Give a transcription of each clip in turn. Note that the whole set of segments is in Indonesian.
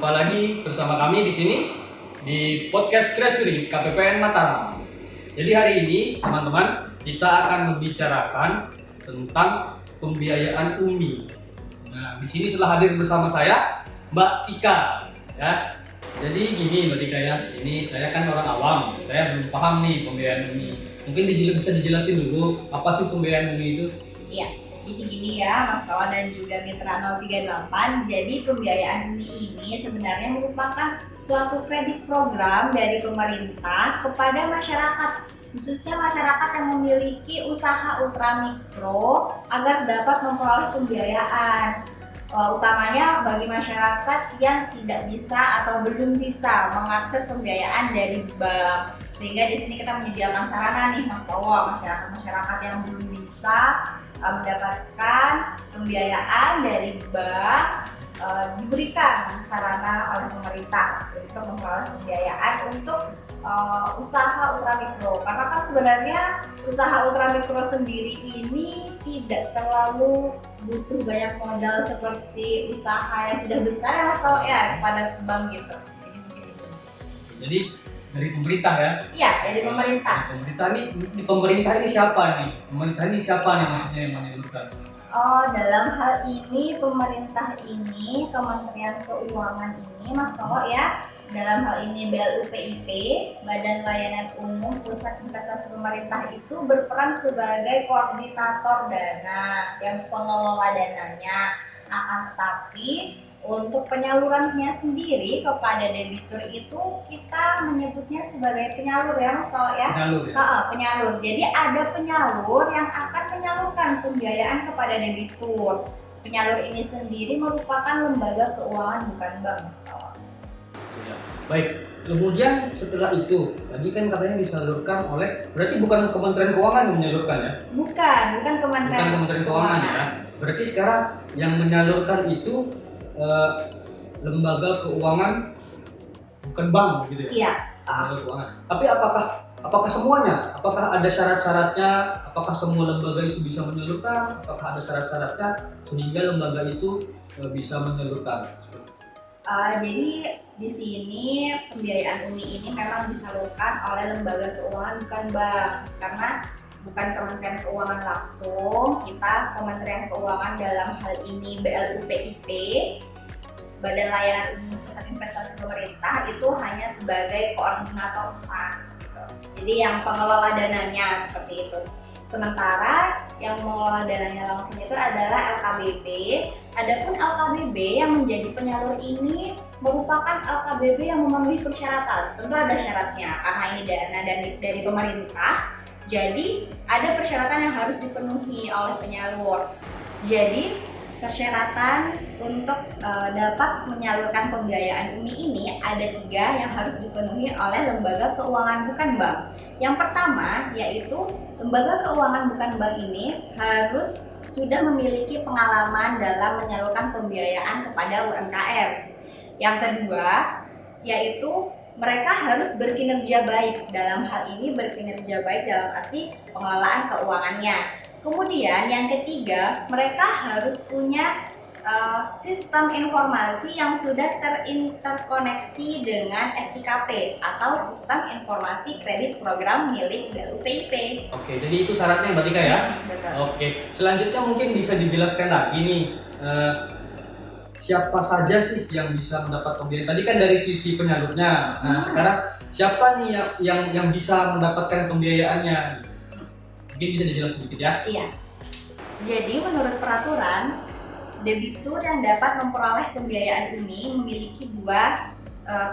Jumpa lagi bersama kami di sini di podcast Treasury KPPN Mataram. Jadi hari ini teman-teman kita akan membicarakan tentang pembiayaan UMI. Nah, di sini sudah hadir bersama saya Mbak Tika ya. Jadi gini Mbak Tika ya, ini saya kan orang awam, saya belum paham nih pembiayaan UMI. Mungkin bisa dijelasin dulu apa sih pembiayaan UMI itu? Iya, jadi gini ya Mas Kawan dan juga Mitra 038. Jadi pembiayaan UMI ini sebenarnya merupakan suatu kredit program dari pemerintah kepada masyarakat, khususnya masyarakat yang memiliki usaha ultramikro agar dapat memperoleh pembiayaan. Utamanya bagi masyarakat yang tidak bisa atau belum bisa mengakses pembiayaan dari bank. Sehingga di sini kita menyediakan sarana nih Mas Kawan, masyarakat yang belum bisa mendapatkan pembiayaan dari bank, diberikan sarana oleh pemerintah untuk memperoleh pembiayaan untuk usaha ultramikro. Karena kan sebenarnya usaha ultramikro sendiri ini tidak terlalu butuh banyak modal seperti usaha yang sudah besar ya Mas Tau ya kepada bank gitu. Jadi dari pemerintah ya? Iya, dari pemerintah. Pemerintah ini siapa nih? Pemerintah ini siapa nih maksudnya yang menyalurkan? Dalam hal ini pemerintah ini, Kementerian Keuangan ini Mas Tau ya, dalam hal ini BLUPIP, Badan Layanan Umum Pusat Investasi Pemerintah itu berperan sebagai koordinator dana yang pengelola dananya. Akan tetapi untuk penyalurannya sendiri kepada debitur itu kita menyebutnya sebagai penyalur ya Mas Tau ya. Penyalur ya? Penyalur. Jadi ada penyalur yang akan menyalurkan pembiayaan kepada debitur. Penyalur ini sendiri merupakan lembaga keuangan bukan bank Mas Tau. Ya. Baik, kemudian setelah itu tadi kan katanya disalurkan oleh, berarti bukan Kementerian Keuangan yang menyalurkan ya? Bukan Kementerian Keuangan ya. Berarti sekarang yang menyalurkan itu lembaga keuangan bukan bank gitu ya? Iya. Lembaga keuangan. Tapi apakah semuanya? Apakah ada syarat-syaratnya? Apakah semua lembaga itu bisa menyalurkan? Apakah ada syarat-syaratnya sehingga lembaga itu bisa menyalurkan? Jadi di sini pembiayaan UMI ini memang disalurkan oleh lembaga keuangan bukan bank, karena bukan Kementerian Keuangan langsung. Kita Kementerian Keuangan dalam hal ini BLUPIP, Badan Layanan Umum Pusat Investasi Pemerintah, itu hanya sebagai koordinator fund gitu. Jadi yang pengelola dananya seperti itu. Sementara yang mengelola dananya langsung itu adalah LKBB. Adapun LKBB yang menjadi penyalur ini merupakan LKBB yang memenuhi persyaratan. Tentu ada syaratnya karena ini dana dari pemerintah. Jadi ada persyaratan yang harus dipenuhi oleh penyalur. Jadi persyaratan untuk dapat menyalurkan pembiayaan UMI ini ada 3 yang harus dipenuhi oleh lembaga keuangan bukan bank. Yang pertama yaitu lembaga keuangan bukan bank ini harus sudah memiliki pengalaman dalam menyalurkan pembiayaan kepada UMKM. Yang kedua yaitu mereka harus berkinerja baik. Dalam hal ini berkinerja baik dalam arti pengelolaan keuangannya. Kemudian yang ketiga, mereka harus punya sistem informasi yang sudah terinterkoneksi dengan SIKP atau Sistem Informasi Kredit Program milik BLUPIP. Oke, jadi itu syaratnya Mbak Tika ya? Betul. Oke, selanjutnya mungkin bisa dijelaskan lagi nih siapa saja sih yang bisa mendapat pembiayaan? Tadi kan dari sisi penyalurnya. Nah, sekarang siapa nih yang bisa mendapatkan pembiayaannya? Mungkin bisa dijelaskan sedikit ya? Iya. Jadi menurut peraturan, debitur yang dapat memperoleh pembiayaan UMI memiliki 2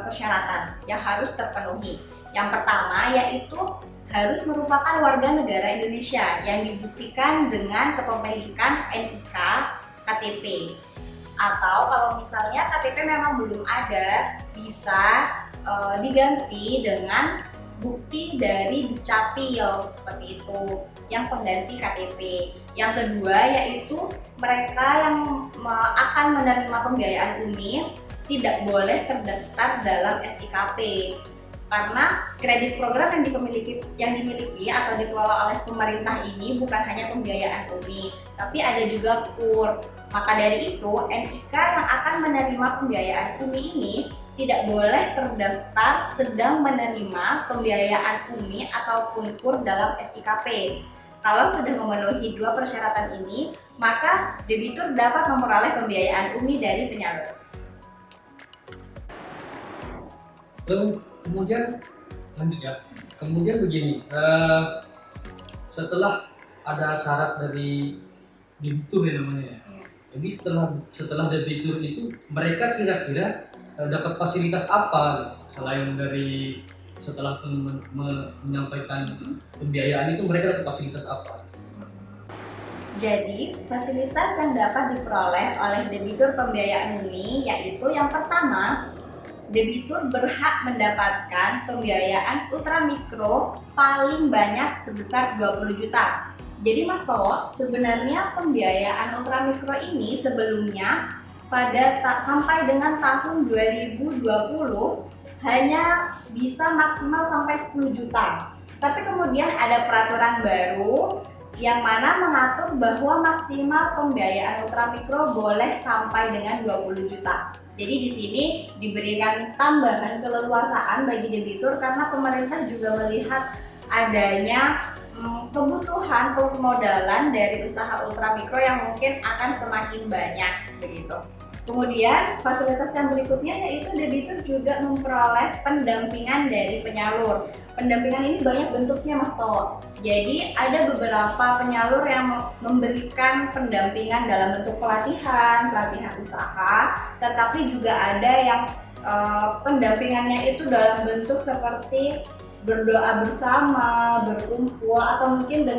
persyaratan yang harus terpenuhi. Yang pertama yaitu harus merupakan warga negara Indonesia yang dibuktikan dengan kepemilikan NIK KTP. Atau kalau misalnya KTP memang belum ada, bisa diganti dengan bukti dari Dukcapil seperti itu yang pengganti KTP. Yang kedua yaitu mereka yang akan menerima pembiayaan UMI tidak boleh terdaftar dalam SIKP karena kredit program yang dimiliki atau dikelola oleh pemerintah ini bukan hanya pembiayaan UMI, tapi ada juga KUR. Maka dari itu, NIK yang akan menerima pembiayaan UMI ini tidak boleh terdaftar sedang menerima pembiayaan UMI ataupun KUR dalam SIKP. Kalau sudah memenuhi dua persyaratan ini, maka debitur dapat memperoleh pembiayaan UMI dari penyalur. Kemudian lanjut ya. Kemudian begini, setelah ada syarat dari debitur ya namanya. Jadi setelah debitur itu mereka kira-kira dapat fasilitas apa selain dari setelah menyampaikan pembiayaan itu mereka dapat fasilitas apa? Jadi, fasilitas yang dapat diperoleh oleh debitur pembiayaan UMI yaitu yang pertama, debitur berhak mendapatkan pembiayaan ultramikro paling banyak sebesar 20 juta. Jadi Mas Towo, sebenarnya pembiayaan ultramikro ini sebelumnya sampai dengan tahun 2020 hanya bisa maksimal sampai 10 juta. Tapi kemudian ada peraturan baru yang mana mengatur bahwa maksimal pembiayaan ultramikro boleh sampai dengan 20 juta. Jadi di sini diberikan tambahan keleluasaan bagi debitur karena pemerintah juga melihat adanya kebutuhan permodalan dari usaha ultramikro yang mungkin akan semakin banyak begitu. Kemudian fasilitas yang berikutnya yaitu debitur juga memperoleh pendampingan dari penyalur. Pendampingan ini banyak bentuknya Mas Towo. Jadi ada beberapa penyalur yang memberikan pendampingan dalam bentuk pelatihan usaha, tetapi juga ada yang pendampingannya itu dalam bentuk seperti berdoa bersama, berkumpul, atau mungkin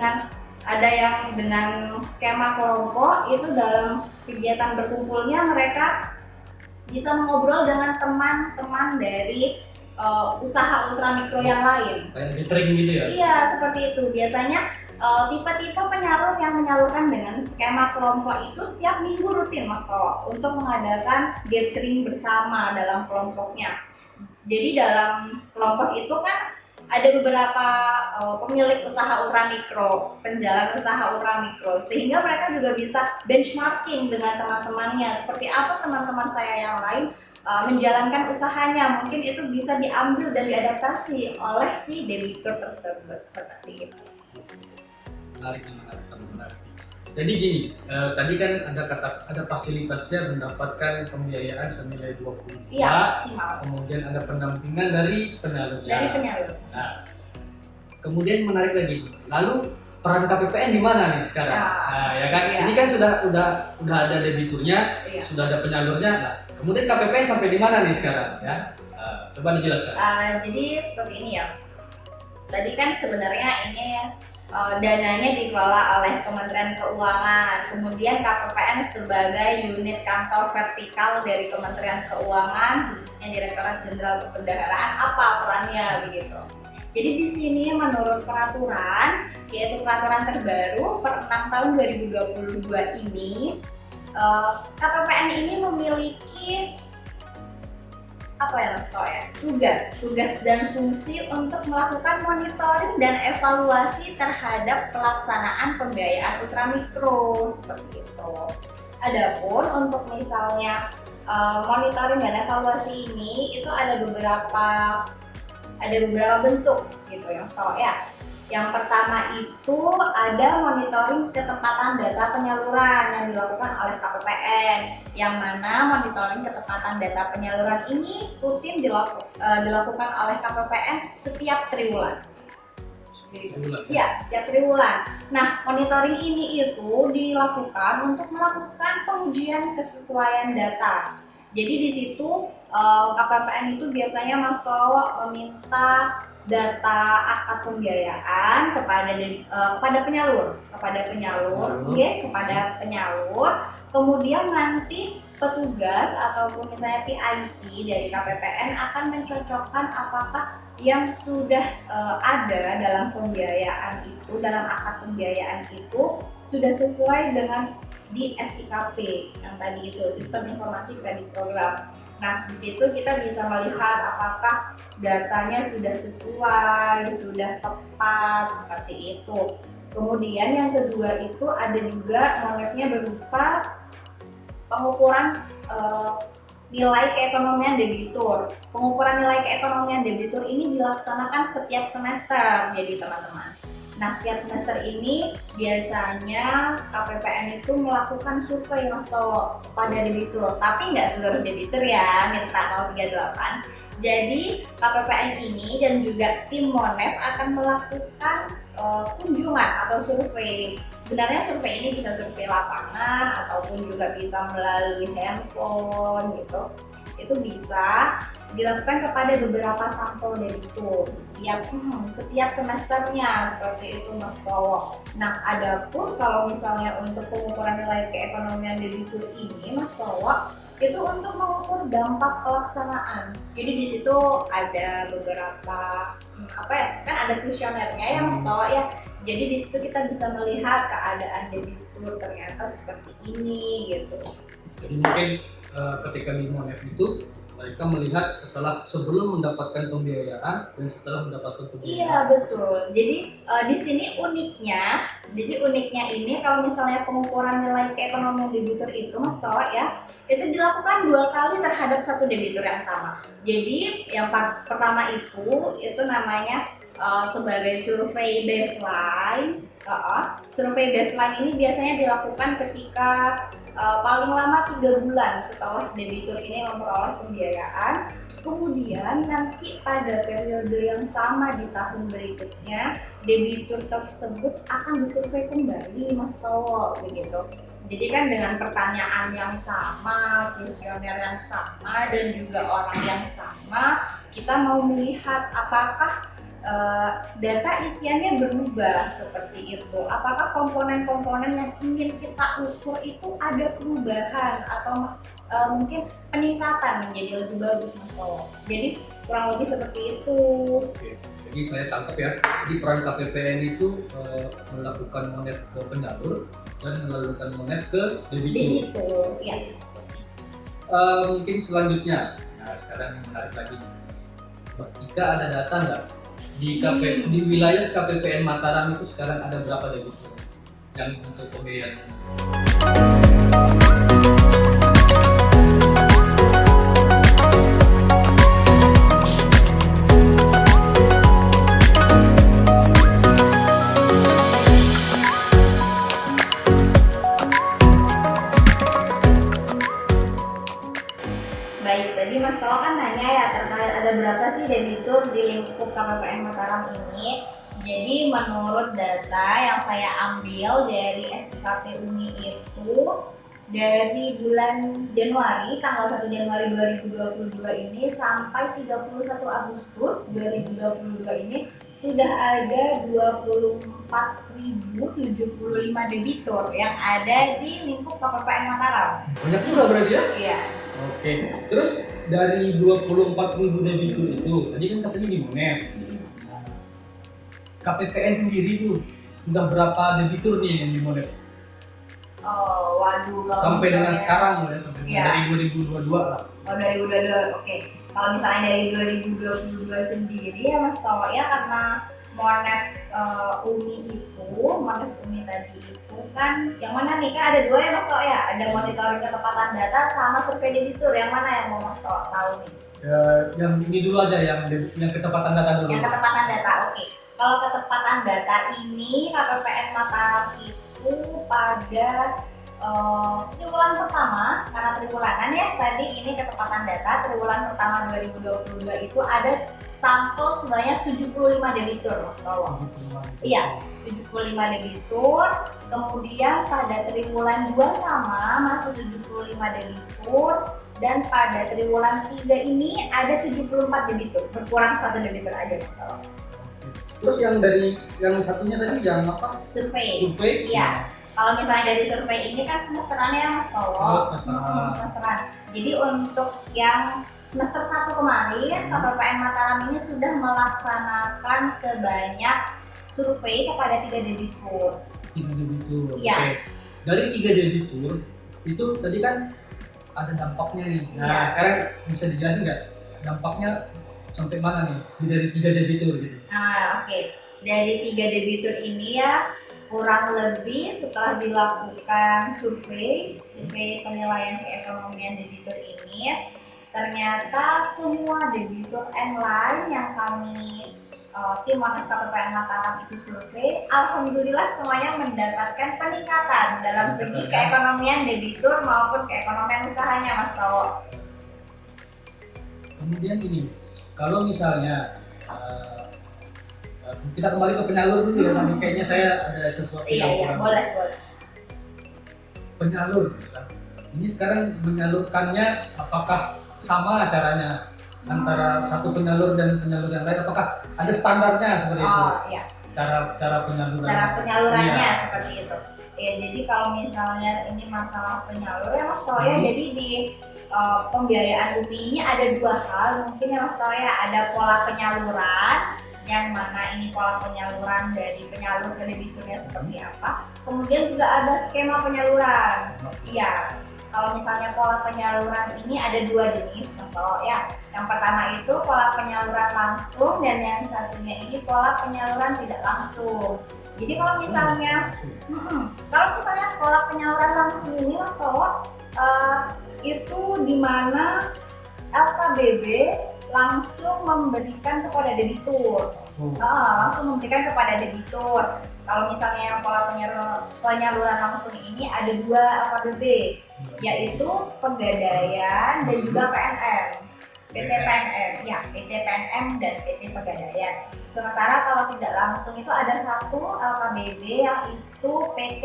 ada yang dengan skema kelompok. Itu dalam kegiatan berkumpulnya mereka bisa mengobrol dengan teman-teman dari usaha ultramikro yang lain. Kayak gathering gitu ya? Iya, seperti itu. Biasanya tipe-tipe penyalur yang menyalurkan dengan skema kelompok itu setiap minggu rutin Mas Towo untuk mengadakan gathering bersama dalam kelompoknya. Jadi dalam kelompok itu kan ada beberapa pemilik usaha ultramikro, penjalan usaha ultramikro, sehingga mereka juga bisa benchmarking dengan teman-temannya. Seperti apa teman-teman saya yang lain menjalankan usahanya, mungkin itu bisa diambil dan diadaptasi oleh si debitur tersebut, seperti itu. Menarik. Jadi gini, tadi kan ada fasilitasnya mendapatkan pembiayaan senilai 20 juta. Iya, maksimal. Kemudian ada pendampingan dari penyalurnya. Dari penyalur. Nah, kemudian menarik lagi. Lalu peran KPPN di mana nih sekarang? Nah, ya kan? Iya. Ini kan udah ada debiturnya, Iya. sudah ada penyalurnya. Nah, kemudian KPPN sampai di mana nih sekarang? Ya, coba dijelaskan. Jadi seperti ini ya. Tadi kan sebenarnya ini dananya dikelola oleh Kementerian Keuangan, kemudian KPPN sebagai unit kantor vertikal dari Kementerian Keuangan, khususnya Direktorat Jenderal Perbendaharaan, apa perannya begitu. Jadi di sini menurut peraturan, yaitu peraturan terbaru per 6 tahun 2022 ini, KPPN ini memiliki tugas dan fungsi untuk melakukan monitoring dan evaluasi terhadap pelaksanaan pembiayaan ultramikro, seperti itu. Adapun untuk misalnya monitoring dan evaluasi ini itu ada beberapa bentuk gitu yang tahu ya. Yang pertama itu ada monitoring ketepatan data penyaluran yang dilakukan oleh KPPN, yang mana monitoring ketepatan data penyaluran ini rutin dilakukan oleh KPPN setiap triwulan. Iya, setiap triwulan. Nah, monitoring ini itu dilakukan untuk melakukan pengujian kesesuaian data. Jadi di situ KPPN itu biasanya Mas Towo meminta data akad pembiayaan kepada penyalur, kemudian nanti petugas ataupun misalnya PIC dari KPPN akan mencocokkan apakah yang sudah ada dalam pembiayaan itu, dalam akad pembiayaan itu sudah sesuai dengan di SIKP yang tadi itu, Sistem Informasi Kredit Program. Nah, di situ kita bisa melihat apakah datanya sudah sesuai, sudah tepat, seperti itu. Kemudian yang kedua itu ada juga motifnya berupa pengukuran nilai keekonomian debitur. Pengukuran nilai keekonomian debitur ini dilaksanakan setiap semester, jadi teman-teman. Nah, setiap semester ini biasanya KPPN itu melakukan survei Mas Towo pada debitur, tapi nggak seluruh debitur ya, Mitra 038. Jadi KPPN ini dan juga tim Monef akan melakukan kunjungan atau survei. Sebenarnya survei ini bisa survei lapangan ataupun juga bisa melalui handphone gitu. Itu bisa dilakukan kepada beberapa sampel debitur setiap semesternya, seperti itu Mas Towo. Nah, adapun kalau misalnya untuk pengukuran nilai keekonomian debitur ini Mas Towo, itu untuk mengukur dampak pelaksanaan. Jadi di situ ada beberapa kan ada kuesionernya ya Mas Towo ya. Jadi di situ kita bisa melihat keadaan debitur ternyata seperti ini gitu. Jadi mungkin ketika di Monef itu mereka melihat sebelum mendapatkan pembiayaan dan setelah mendapatkan pembiayaan. Iya betul. Jadi di sini uniknya ini kalau misalnya pengukuran nilai keekonomian debitur itu Mas Towo ya, itu dilakukan 2 kali terhadap satu debitur yang sama. Jadi yang pertama itu namanya sebagai survei baseline. Survei baseline ini biasanya dilakukan ketika paling lama 3 bulan setelah debitur ini memperoleh pembiayaan. Kemudian nanti pada periode yang sama di tahun berikutnya, debitur tersebut akan disurvei kembali Mas Towo begitu. Jadi kan dengan pertanyaan yang sama, kuesioner yang sama, dan juga orang yang sama, kita mau melihat apakah data isiannya berubah seperti itu. Apakah komponen-komponen yang ingin kita ukur itu ada perubahan atau mungkin peningkatan menjadi lebih bagus Mas Towo. Jadi kurang lebih seperti itu. Oke. Jadi saya tangkap ya, di peran KPPN itu melakukan Monef ke penyalur dan melakukan Monef ke debitur. Debitur, ya. Mungkin selanjutnya, nah sekarang yang menarik lagi, jika ada data nggak di wilayah KPPN Mataram itu sekarang ada berapa debitur yang untuk pembiayaan? Baik, tadi Mas Towo kan nanya ya terkait ada berapa sih debitur di lingkup KPPN Mataram ini. Jadi menurut data yang saya ambil dari SIKP UNI itu dari bulan Januari, tanggal 1 Januari 2022 ini sampai 31 Agustus 2022 ini sudah ada 24.075 debitur yang ada di lingkup KPPN Mataram. Banyak juga berarti ya? Iya. Oke, terus dari 24.000 debitur itu, tadi kan katanya di Monef. KPPN sendiri tuh sudah berapa debitur nih yang di Monef? Oh, waduh. Sampai dengan sekarang ya, sampai dari 2022 lah. Oh, dari 2022, oke. Kalau misalnya dari 2022 sendiri ya Mas Towo ya, karena Monef Uni tadi itu kan, yang mana nih, kan ada 2 ya Mas Towo ya, ada monitoring ketepatan data sama survei debitur, yang mana yang mau Mas Towo tahu nih? Yang ini dulu aja, yang ketepatan data dulu. Yang ketepatan data, oke. Kalau ketepatan data ini KPPN Mataram itu pada triwulan pertama, karena triwulanan ya tadi, ini ketepatan data triwulan pertama 2022 itu ada sampel sebanyak 75 debitur Mas Towo. Iya, 75 debitur. Kemudian pada triwulan 2 sama masih 75 debitur, dan pada triwulan 3 ini ada 74 debitur, berkurang 1 debitur aja Mas Towo. Terus yang satunya tadi yang apa? Survei. Iya. Kalau misalnya dari survei ini kan semesteran ya Mas Towo. Semesteran. Jadi untuk yang semester 1 kemarin, KPPN Mataram ini sudah melaksanakan sebanyak survei kepada 3 debitur. 3 debitur. Iya. Oke. Dari 3 debitur itu tadi kan ada dampaknya nih. Nah, sekarang bisa dijelasin nggak dampaknya sampai mana nih dari 3 debitur gitu? Nah, oke. Dari 3 debitur ini ya, kurang lebih setelah dilakukan survei penilaian keekonomian debitur ini, ternyata semua debitur online yang kami tim Monev KPPN Mataram itu survei, alhamdulillah semuanya mendapatkan peningkatan dalam segi keekonomian debitur maupun keekonomian usahanya, Mas Tawo. Kemudian ini, kalau misalnya kita kembali ke penyalur dulu ya, Mami. Kayaknya saya ada sesuatu yang Iya, kurang. boleh. Penyalur, ini sekarang menyalurkannya apakah sama caranya antara satu penyalur dan penyalur yang lain? Apakah ada standarnya seperti itu? Oh iya. Cara penyaluran. Cara penyalurannya Iya. seperti itu. Ya, jadi kalau misalnya ini masalah penyalur ya Mas Toya, jadi di pembiayaan UMI ini ada dua hal mungkin ya Mas Toya. Ada pola penyaluran, yang mana ini pola penyaluran dari penyalur ke debiturnya seperti apa. Kemudian juga ada skema penyaluran. Iya. Kalau misalnya pola penyaluran ini ada dua jenis, Mas Toya ya. Yang pertama itu pola penyaluran langsung, dan yang satunya ini pola penyaluran tidak langsung. Jadi kalau misalnya pola penyaluran langsung ini Mas Towo, itu dimana LKBB langsung memberikan kepada debitur. Langsung memberikan kepada debitur. Kalau misalnya yang pola penyaluran langsung ini ada dua LKBB, yaitu Pegadaian dan juga PNM. PT PNM, ya, PT PNM dan PT Pegadaian. Sementara kalau tidak langsung itu ada satu LKBB yang itu PT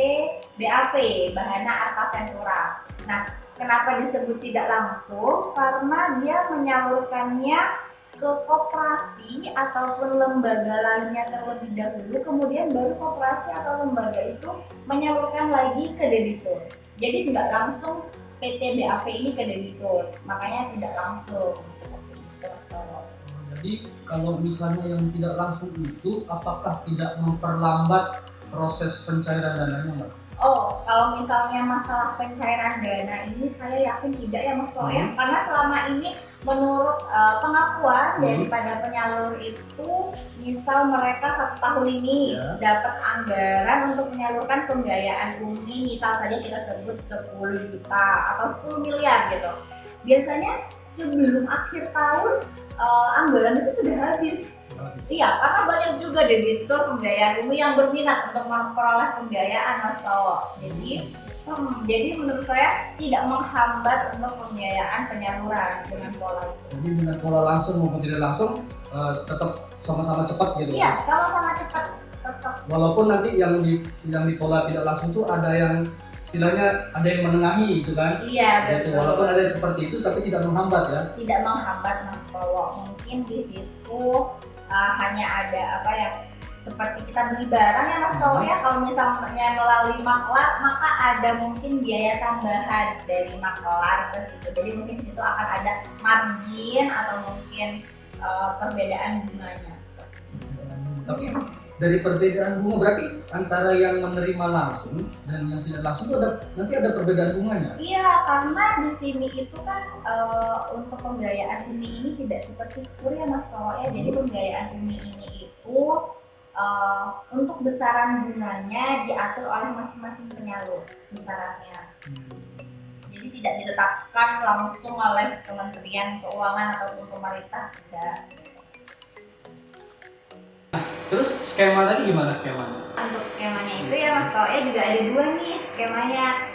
BAV, Bahana Arta Ventura. Nah, kenapa disebut tidak langsung? Karena dia menyalurkannya ke koperasi ataupun lembaga lainnya terlebih dahulu, kemudian baru koperasi atau lembaga itu menyalurkan lagi ke debitur. Jadi tidak langsung PT BAV ini ke debitur, makanya tidak langsung seperti itu. Jadi kalau misalnya yang tidak langsung itu, apakah tidak memperlambat proses pencairan dananya, Mbak? Oh, kalau misalnya masalah pencairan dana ini saya yakin tidak ya Mas Toh ya, karena selama ini menurut pengakuan daripada penyalur itu, misal mereka 1 tahun ini dapat anggaran untuk menyalurkan pembiayaan UMI, misal saja kita sebut 10 juta atau 10 miliar gitu. Biasanya sebelum akhir tahun anggaran itu sudah habis. Iya, karena banyak juga debitur pembiayaan UMI yang berminat untuk memperoleh pembiayaan, Mas Tawo. Jadi menurut saya tidak menghambat untuk pembiayaan penyaluran dengan pola itu. Jadi dengan pola langsung maupun tidak langsung tetap sama-sama cepat gitu. Iya, sama-sama cepat tetap. Walaupun nanti yang di pola tidak langsung itu ada yang istilahnya ada yang menengahi gitu kan. Iya, gitu. betul. Walaupun ada yang seperti itu tapi tidak menghambat ya. Tidak menghambat, Mas Tawo. Mungkin di situ hanya ada apa ya, seperti kita beli barang ya Mas Tawo ya, kalau misalnya melalui maklar maka ada mungkin biaya tambahan dari maklar ke situ. Jadi mungkin di situ akan ada margin atau mungkin perbedaan bunganya seperti itu. Tapi dari perbedaan bunga berarti antara yang menerima langsung dan yang tidak langsung itu nanti ada perbedaan bunganya. Iya, karena di sini itu kan untuk pembiayaan UMI ini tidak seperti KUR ya Mas Tawo ya. Jadi pembiayaan UMI ini itu untuk besaran bunganya diatur oleh masing-masing penyalur besarannya. Jadi tidak ditetapkan langsung oleh Kementerian Keuangan ataupun pemerintah, tidak. Terus skema tadi gimana skemanya? Untuk skemanya itu ya Mas Tawo ya juga ada dua nih skemanya.